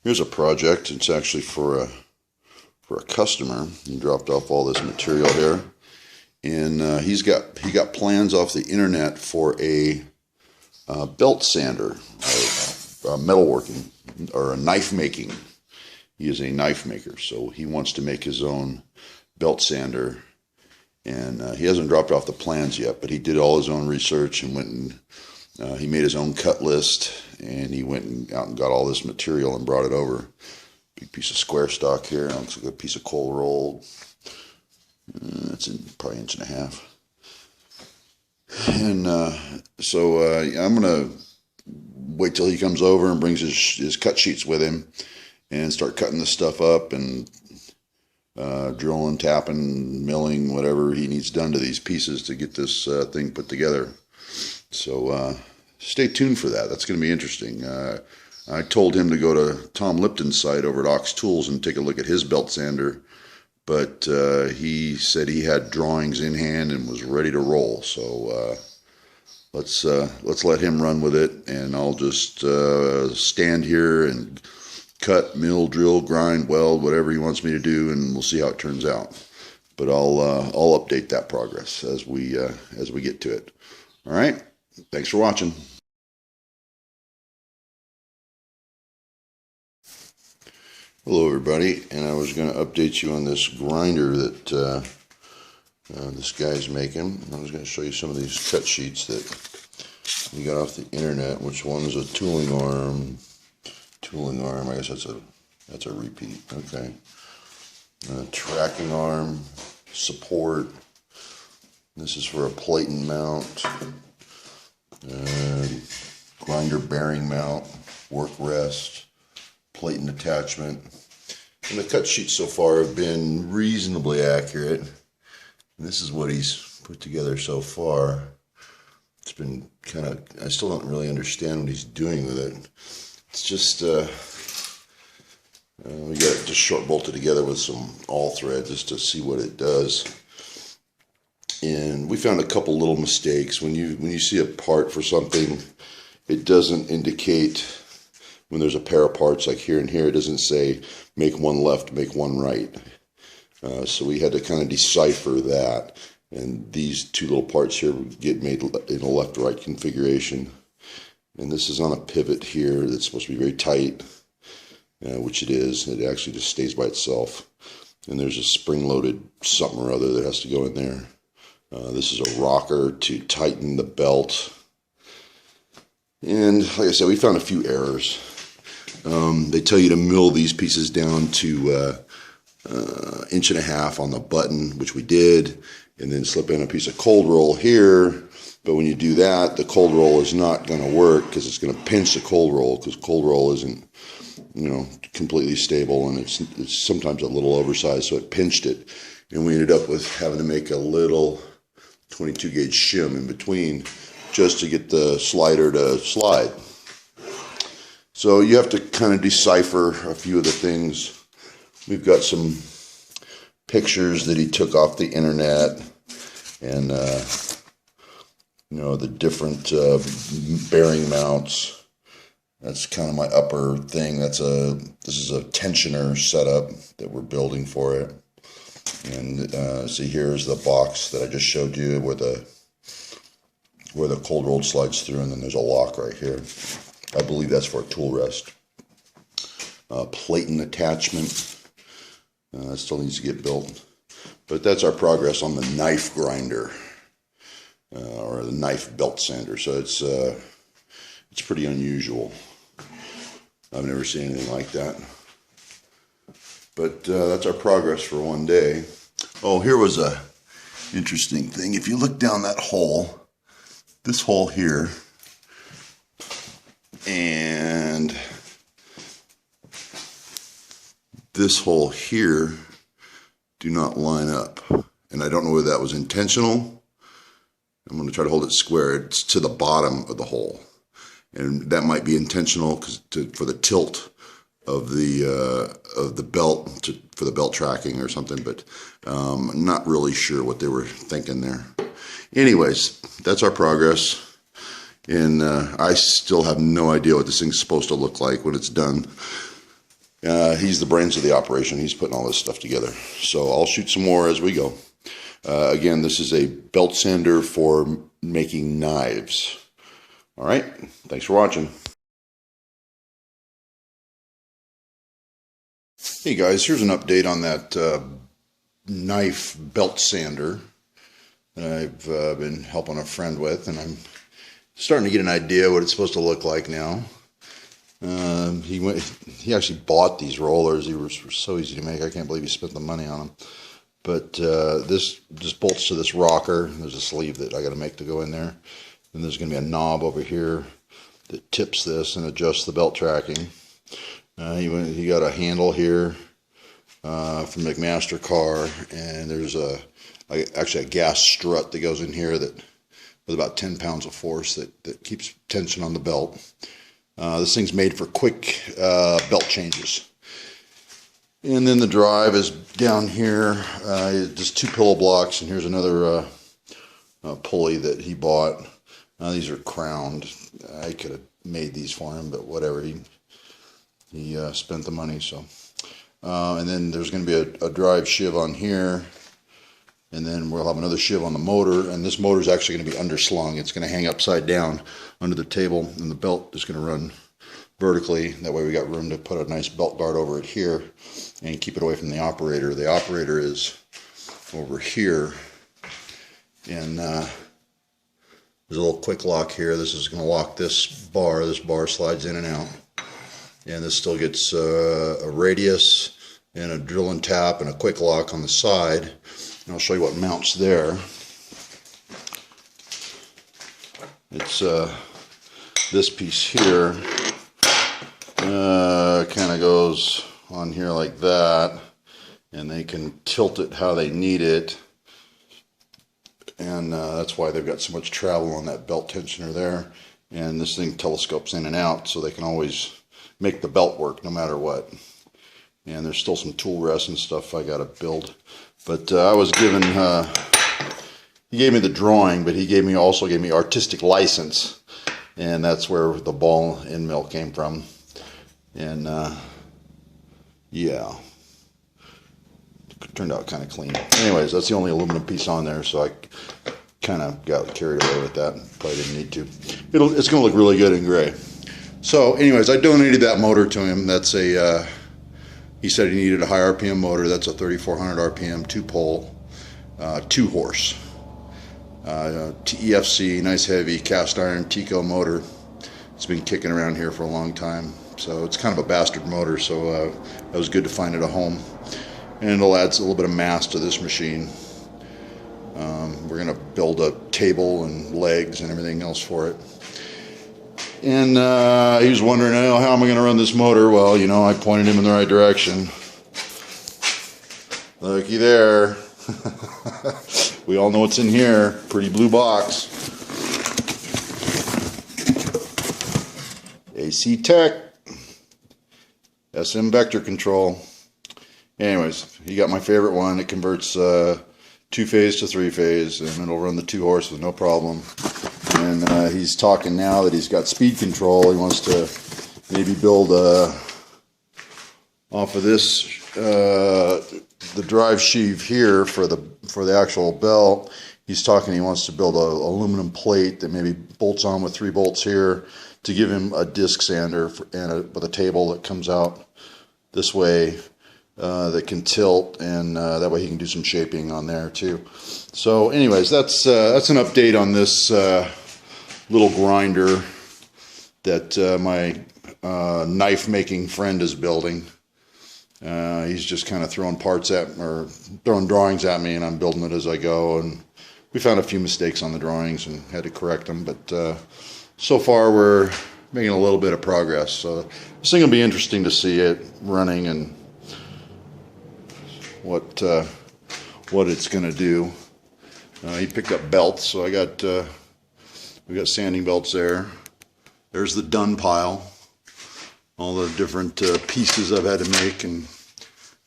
Here's a project. It's actually for a customer. He dropped off all this material here, and he got plans off the internet for a belt sander, metalworking or a knife making. He is a knife maker, so he wants to make his own belt sander, and he hasn't dropped off the plans yet, but he did all his own research and went and he made his own cut list, and he went out and got all this material and brought it over. Big piece of square stock here. Looks like a piece of cold roll. That's probably an inch and a half. And so I'm going to wait till he comes over and brings his cut sheets with him and start cutting this stuff up and drilling, tapping, milling, whatever he needs done to these pieces to get this thing put together. So stay tuned for that. That's going to be interesting. I told him to go to Tom Lipton's site over at Ox Tools and take a look at his belt sander, but he said he had drawings in hand and was ready to roll. So let's let him run with it, and I'll just stand here and cut, mill, drill, grind, weld, whatever he wants me to do, and we'll see how it turns out. But I'll update that progress as we get to it. All right. Thanks for watching. Hello everybody, and I was going to update you on this grinder that this guy's making. I was going to show you some of these cut sheets that we got off the internet. Which one's a tooling arm? I guess that's a repeat. Okay. Tracking arm, support. This is for a plate and mount. Grinder bearing mount, work rest, plate and attachment. And the cut sheets so far have been reasonably accurate. And this is what he's put together so far. It's been kind of, I still don't really understand what he's doing with it. It's just, we got it just short bolted together with some all thread just to see what it does. And we found a couple little mistakes. When you see a part for something, it doesn't indicate when there's a pair of parts like here and here. It doesn't say make one left, make one right. So we had to kind of decipher that. And these two little parts here get made in a left-right configuration. And this is on a pivot here that's supposed to be very tight, which it is. It actually just stays by itself. And there's a spring-loaded something or other that has to go in there. This is a rocker to tighten the belt. And like I said, we found a few errors. They tell you to mill these pieces down to 1.5 inches on the button, which we did, and then slip in a piece of cold roll here. But when you do that, the cold roll is not going to work because it's going to pinch the cold roll, because cold roll isn't, completely stable, and it's sometimes a little oversized, so it pinched it. And we ended up with having to make a little 22 gauge shim in between just to get the slider to slide. So you have to kind of decipher a few of the things. We've got some pictures that he took off the internet, and the different bearing mounts. That's kind of my upper thing. This is a tensioner setup that we're building for it. And see, here's the box that I just showed you where the cold rolled slides through, and then there's a lock right here. I believe that's for a tool rest. Plate and attachment. That still needs to get built. But that's our progress on the knife grinder, or the knife belt sander. So it's pretty unusual. I've never seen anything like that. But that's our progress for one day. Oh, here was a interesting thing. If you look down that hole, this hole here, and this hole here do not line up. And I don't know whether that was intentional. I'm going to try to hold it square. It's to the bottom of the hole. And that might be intentional for the tilt of the belt, for the belt tracking or something, but I'm not really sure what they were thinking there. Anyways, that's our progress. And I still have no idea what this thing's supposed to look like when it's done. He's the brains of the operation. He's putting all this stuff together. So I'll shoot some more as we go. Again, this is a belt sander for making knives. All right, thanks for watching. Hey guys, here's an update on that knife belt sander that I've been helping a friend with, and I'm starting to get an idea what it's supposed to look like now. He actually bought these rollers. They were so easy to make. I can't believe he spent the money on them. But this just bolts to this rocker. There's a sleeve that I got to make to go in there. Then there's going to be a knob over here that tips this and adjusts the belt tracking. He got a handle here from McMaster car, and there's actually a gas strut that goes in here that with about 10 pounds of force that keeps tension on the belt. This thing's made for quick belt changes. And then the drive is down here, just 2 pillow blocks, and here's another pulley that he bought. These are crowned. I could have made these for him, but whatever. He spent the money, so. And then there's going to be a drive sheave on here, and then we'll have another sheave on the motor, and this motor is actually going to be underslung. It's going to hang upside down under the table, and the belt is going to run vertically. That way we got room to put a nice belt guard over it here and keep it away from the operator. The operator is over here, and there's a little quick lock here. This is going to lock this bar. This bar slides in and out, and this still gets a radius and a drill and tap and a quick lock on the side. And I'll show you what mounts there. It's this piece here. Kind of goes on here like that, and they can tilt it how they need it, and that's why they've got so much travel on that belt tensioner there. And this thing telescopes in and out, so they can always make the belt work no matter what. And there's still some tool rests and stuff I gotta build, but I was given he gave me the drawing, but he also gave me artistic license, and that's where the ball end mill came from. And yeah, it turned out kind of clean. Anyways, that's the only aluminum piece on there, so I kind of got carried away with that. Probably didn't need to. It's going to look really good in gray. So anyways, I donated that motor to him. That's a he said he needed a high RPM motor. That's a 3400 RPM 2-pole 2-horse EFC, nice heavy cast iron Tico motor. It's been kicking around here for a long time. So it's kind of a bastard motor, so it was good to find it a home. And it'll add a little bit of mass to this machine. We're going to build a table and legs and everything else for it. And he was wondering, oh, how am I going to run this motor? Well, you know, I pointed him in the right direction. Looky there. We all know what's in here. Pretty blue box. AC Tech. SM vector control. Anyways, he got my favorite one. It converts 2-phase to 3-phase, and it'll run the 2-horse with no problem. And he's talking now that he's got speed control. He wants to maybe build off of this the drive sheave here for the actual belt. He's talking he wants to build a aluminum plate that maybe bolts on with 3 bolts here to give him a disc sander with a table that comes out this way that can tilt, and that way he can do some shaping on there too. So anyways, that's an update on this little grinder that my knife making friend is building. He's just kind of throwing throwing drawings at me, and I'm building it as I go. And we found a few mistakes on the drawings and had to correct them, but so far we're making a little bit of progress. So this thing will be interesting to see it running and what it's going to do. He picked up belts, so we got sanding belts there. There's the done pile. All the different pieces I've had to make and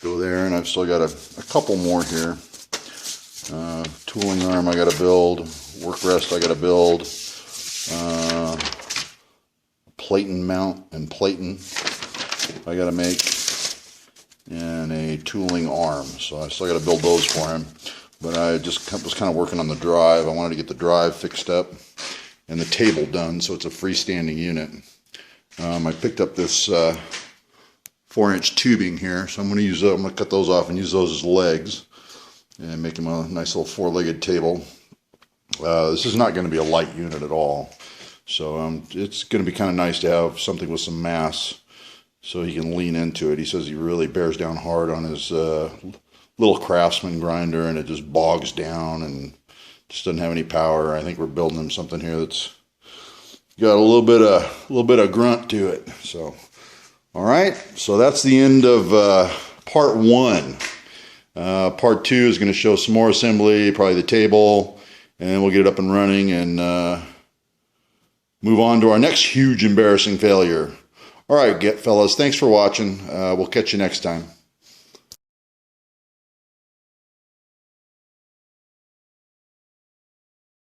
go there, and I've still got a couple more here. Tooling arm I got to build, work rest I got to build, platen mount and platen I got to make. and a tooling arm. So I still got to build those for him. But I just was kind of working on the drive. I wanted to get the drive fixed up and the table done so it's a freestanding unit. I picked up this 4-inch tubing here, so I'm going to cut those off and use those as legs and make him a nice little 4-legged table. This is not going to be a light unit at all, so it's going to be kind of nice to have something with some mass so he can lean into it. He says he really bears down hard on his little Craftsman grinder, and it just bogs down and just doesn't have any power. I think we're building him something here that's got a little bit of grunt to it. So, all right. So that's the end of part 1. Part 2 is going to show some more assembly, probably the table, and we'll get it up and running and move on to our next huge embarrassing failure. All right, fellas. Thanks for watching. We'll catch you next time.